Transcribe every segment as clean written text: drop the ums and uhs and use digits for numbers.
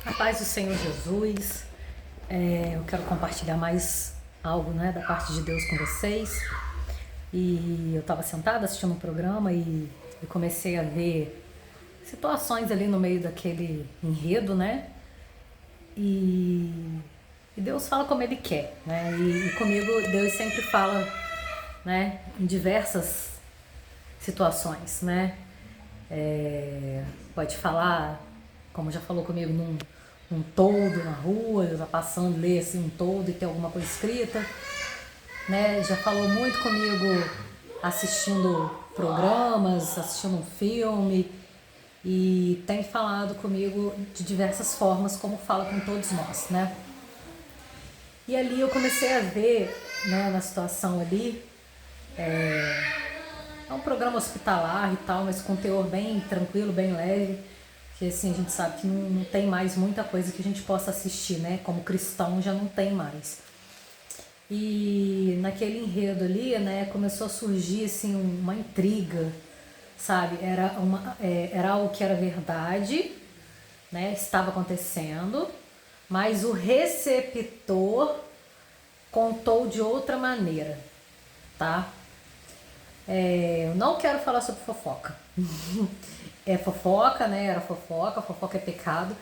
A paz do Senhor Jesus. Eu quero compartilhar mais algo, né, da parte de Deus com vocês. E eu estava sentada assistindo um programa e comecei a ver situações ali no meio daquele enredo, né? E Deus fala como Ele quer, né? E comigo Deus sempre fala, né, em diversas situações, né? Pode falar, como já falou comigo, num toldo na rua, eu já passando, ler assim um toldo e ter alguma coisa escrita, né? Já falou muito comigo assistindo programas, assistindo um filme e tem falado comigo de diversas formas, como fala com todos nós, né? E ali eu comecei a ver, né, na situação ali, é um programa hospitalar e tal, mas com teor bem tranquilo, bem leve, que assim a gente sabe que não tem mais muita coisa que a gente possa assistir, né? Como cristão já não tem mais. E naquele enredo ali, né, começou a surgir assim uma intriga, sabe? Era algo que era verdade, né? Estava acontecendo, mas o receptor contou de outra maneira, tá? Eu não quero falar sobre fofoca. É fofoca, né? Era fofoca, fofoca é pecado.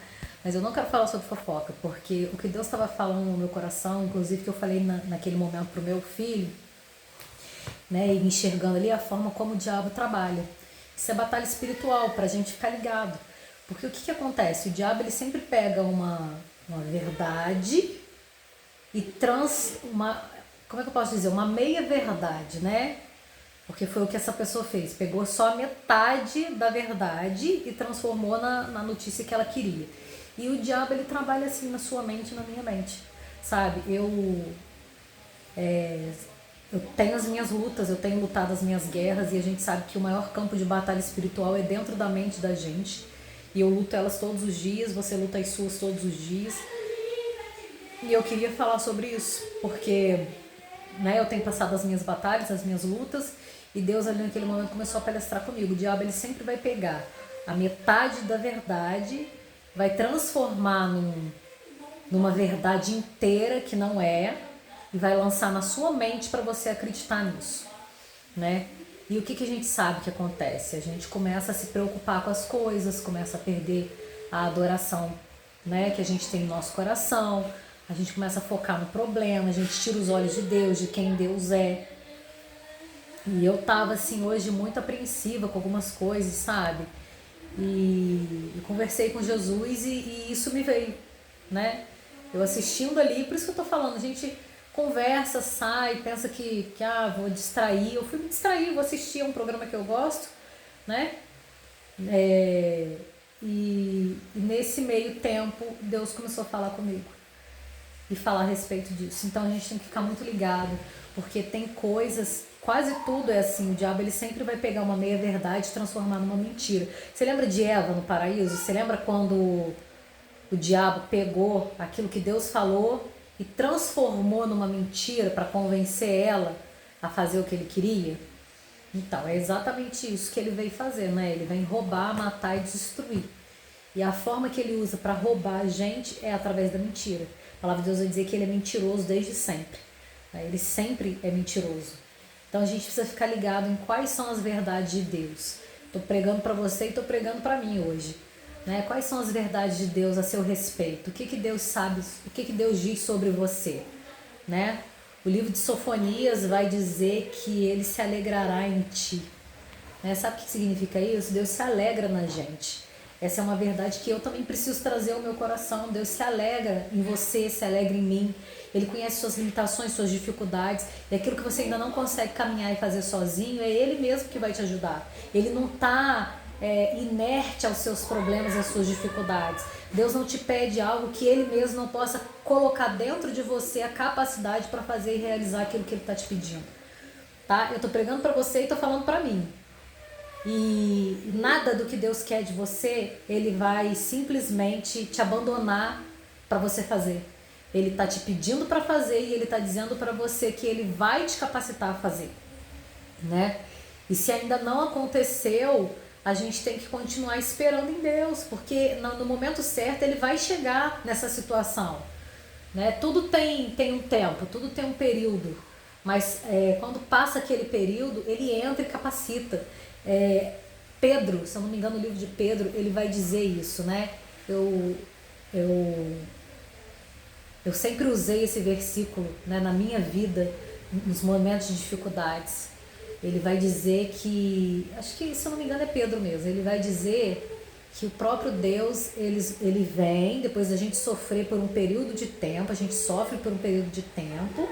Mas eu não quero falar sobre fofoca, porque o que Deus estava falando no meu coração, inclusive que eu falei naquele momento pro meu filho, né? E enxergando ali a forma como o diabo trabalha. Isso é batalha espiritual, pra gente ficar ligado. Porque o que acontece? O diabo ele sempre pega uma verdade e como é que eu posso dizer? Uma meia verdade, né? Porque foi o que essa pessoa fez. Pegou só metade da verdade e transformou na notícia que ela queria. E o diabo, ele trabalha assim na sua mente e na minha mente. Sabe? Eu tenho as minhas lutas, eu tenho lutado as minhas guerras e a gente sabe que o maior campo de batalha espiritual é dentro da mente da gente. E eu luto elas todos os dias, você luta as suas todos os dias. E eu queria falar sobre isso, porque, né, eu tenho passado as minhas batalhas, as minhas lutas, e Deus ali naquele momento começou a palestrar comigo. O diabo ele sempre vai pegar a metade da verdade, vai transformar numa verdade inteira que não é, e vai lançar na sua mente para você acreditar nisso, né? E o que a gente sabe que acontece? A gente começa a se preocupar com as coisas, começa a perder a adoração, né, que a gente tem no nosso coração, a gente começa a focar no problema, a gente tira os olhos de Deus, de quem Deus é. E eu tava assim hoje muito apreensiva com algumas coisas, sabe? E eu conversei com Jesus e isso me veio, né? Eu assistindo ali, por isso que eu tô falando, a gente conversa, sai, pensa que vou distrair. Eu fui me distrair, vou assistir a um programa que eu gosto, né? E nesse meio tempo, Deus começou a falar comigo e falar a respeito disso. Então a gente tem que ficar muito ligado, porque tem coisas, quase tudo é assim, o diabo ele sempre vai pegar uma meia verdade e transformar numa mentira. Você lembra de Eva no paraíso? Você lembra quando o diabo pegou aquilo que Deus falou e transformou numa mentira para convencer ela a fazer o que ele queria? Então, é exatamente isso que ele veio fazer, né? Ele vem roubar, matar e destruir. E a forma que ele usa para roubar a gente é através da mentira. A palavra de Deus vai dizer que ele é mentiroso desde sempre. Ele sempre é mentiroso. Então a gente precisa ficar ligado em quais são as verdades de Deus. Estou pregando para você e estou pregando para mim hoje. Né? Quais são as verdades de Deus a seu respeito? O que Deus sabe, o que Deus diz sobre você? Né? O livro de Sofonias vai dizer que ele se alegrará em ti. Né? Sabe o que significa isso? Deus se alegra na gente. Essa é uma verdade que eu também preciso trazer ao meu coração. Deus se alegra em você, se alegra em mim. Ele conhece suas limitações, suas dificuldades. E aquilo que você ainda não consegue caminhar e fazer sozinho, é Ele mesmo que vai te ajudar. Ele não está inerte aos seus problemas, às suas dificuldades. Deus não te pede algo que Ele mesmo não possa colocar dentro de você a capacidade para fazer e realizar aquilo que Ele está te pedindo. Tá? Eu estou pregando para você e estou falando para mim. E nada do que Deus quer de você, Ele vai simplesmente te abandonar para você fazer. Ele está te pedindo para fazer e Ele está dizendo para você que Ele vai te capacitar a fazer, né? E se ainda não aconteceu, a gente tem que continuar esperando em Deus, porque no momento certo Ele vai chegar nessa situação, né? Tudo tem um tempo, tudo tem um período, mas quando passa aquele período, Ele entra e capacita. Pedro, se eu não me engano, no livro de Pedro, ele vai dizer isso, né? Eu sempre usei esse versículo, né, na minha vida, nos momentos de dificuldades. Ele vai dizer que, acho que se eu não me engano é Pedro mesmo, ele vai dizer que o próprio Deus, ele vem, depois da gente sofrer por um período de tempo, a gente sofre por um período de tempo,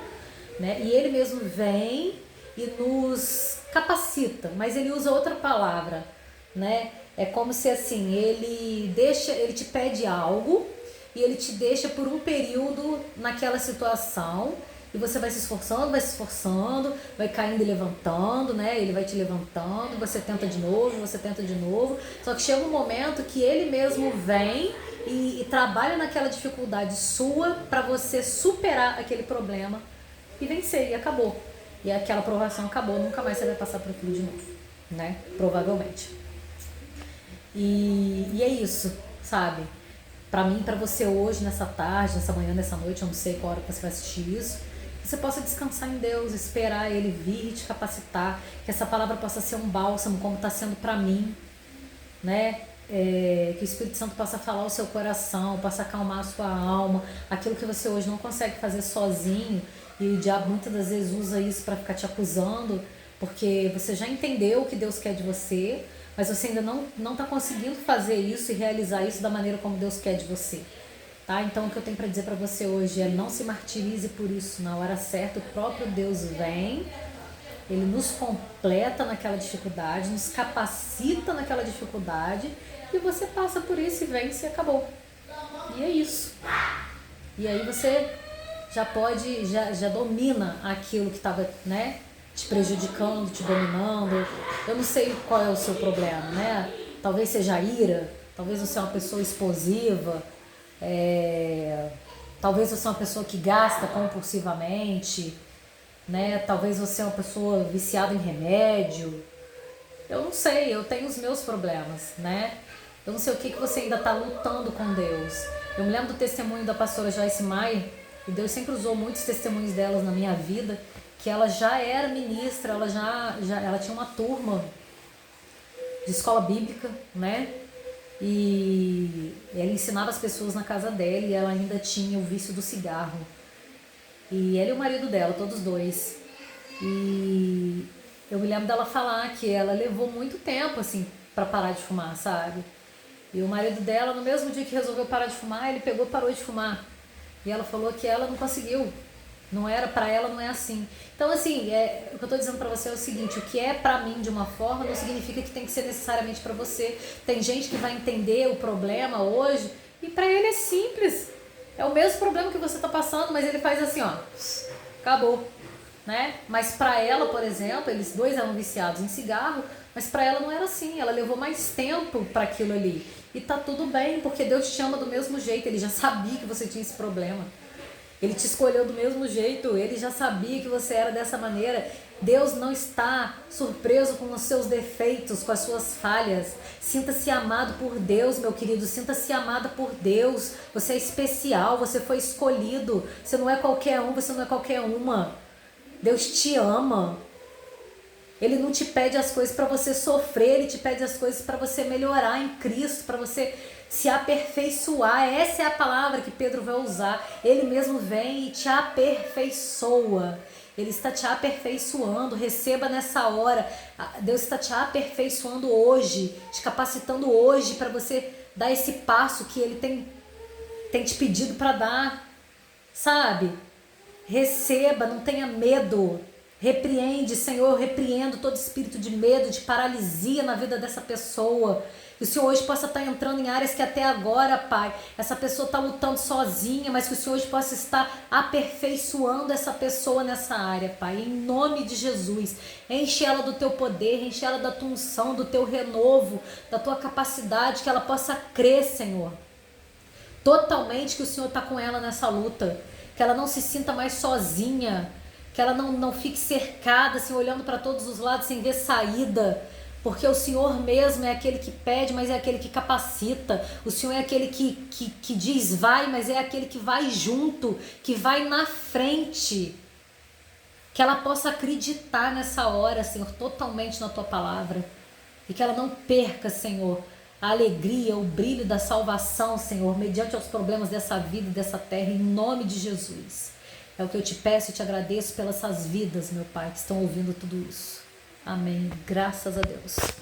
né, e ele mesmo vem e nos capacita, mas ele usa outra palavra, né, é como se assim, ele te pede algo, e ele te deixa por um período naquela situação, e você vai se esforçando, vai caindo e levantando, né? Ele vai te levantando, você tenta de novo, só que chega um momento que ele mesmo vem e trabalha naquela dificuldade sua para você superar aquele problema e vencer, e acabou. E aquela provação acabou, nunca mais você vai passar por aquilo de novo, né? Provavelmente. E é isso, sabe? Para mim, para você hoje, nessa tarde, nessa manhã, nessa noite, eu não sei qual hora que você vai assistir isso, que você possa descansar em Deus, esperar Ele vir e te capacitar, que essa palavra possa ser um bálsamo, como está sendo para mim, né? Que o Espírito Santo possa falar ao seu coração, possa acalmar a sua alma, aquilo que você hoje não consegue fazer sozinho, e o diabo muitas das vezes usa isso para ficar te acusando, porque você já entendeu o que Deus quer de você, mas você ainda não está conseguindo fazer isso e realizar isso da maneira como Deus quer de você. Tá? Então o que eu tenho para dizer para você hoje é: não se martirize por isso. Na hora certa o próprio Deus vem, Ele nos completa naquela dificuldade, nos capacita naquela dificuldade, e você passa por isso e vence e acabou. E é isso. E aí você já domina aquilo que estava, né, te prejudicando, te dominando. Eu não sei qual é o seu problema, né? Talvez seja a ira, talvez você é uma pessoa explosiva, talvez você é uma pessoa que gasta compulsivamente, né? Talvez você é uma pessoa viciada em remédio. Eu não sei, eu tenho os meus problemas, né? Eu não sei o que você ainda está lutando com Deus. Eu me lembro do testemunho da pastora Joyce Meyer, e Deus sempre usou muitos testemunhos delas na minha vida, que ela já era ministra, ela tinha uma turma de escola bíblica, né? E ela ensinava as pessoas na casa dela, e ela ainda tinha o vício do cigarro. E ela e o marido dela, todos dois. E eu me lembro dela falar que ela levou muito tempo, assim, para parar de fumar, sabe? E o marido dela, no mesmo dia que resolveu parar de fumar, ele pegou e parou de fumar. E ela falou que ela não conseguiu. Não era, pra ela não é assim. Então, assim, o que eu tô dizendo pra você é o seguinte: o que é pra mim de uma forma não significa que tem que ser necessariamente pra você. Tem gente que vai entender o problema hoje e pra ele é simples. É o mesmo problema que você tá passando, mas ele faz assim, ó, acabou, né? Mas pra ela, por exemplo, eles dois eram viciados em cigarro, mas pra ela não era assim. Ela levou mais tempo pra aquilo ali. E tá tudo bem, porque Deus te ama do mesmo jeito. Ele já sabia que você tinha esse problema. Ele te escolheu do mesmo jeito, Ele já sabia que você era dessa maneira. Deus não está surpreso com os seus defeitos, com as suas falhas. Sinta-se amado por Deus, meu querido, sinta-se amada por Deus. Você é especial, você foi escolhido. Você não é qualquer um, você não é qualquer uma. Deus te ama. Ele não te pede as coisas para você sofrer, Ele te pede as coisas para você melhorar em Cristo, para você se aperfeiçoar. Essa é a palavra que Pedro vai usar. Ele mesmo vem e te aperfeiçoa. Ele está te aperfeiçoando. Receba nessa hora. Deus está te aperfeiçoando hoje, te capacitando hoje para você dar esse passo que Ele tem te pedido para dar. Sabe? Receba, não tenha medo. Repreende, Senhor, eu repreendo todo espírito de medo, de paralisia na vida dessa pessoa. Que o Senhor hoje possa estar entrando em áreas que até agora, Pai, essa pessoa está lutando sozinha, mas que o Senhor hoje possa estar aperfeiçoando essa pessoa nessa área, Pai, em nome de Jesus. Enche ela do Teu poder, enche ela da Tua unção, do Teu renovo, da Tua capacidade, que ela possa crer, Senhor, totalmente que o Senhor está com ela nessa luta, que ela não se sinta mais sozinha, que ela não fique cercada, assim, olhando para todos os lados sem ver saída, Porque o Senhor mesmo é aquele que pede, mas é aquele que capacita. O Senhor é aquele que diz vai, mas é aquele que vai junto, que vai na frente. Que ela possa acreditar nessa hora, Senhor, totalmente na Tua palavra. E que ela não perca, Senhor, a alegria, o brilho da salvação, Senhor, mediante aos problemas dessa vida, dessa terra, em nome de Jesus. É o que eu te peço e te agradeço pelas essas vidas, meu Pai, que estão ouvindo tudo isso. Amém. Graças a Deus.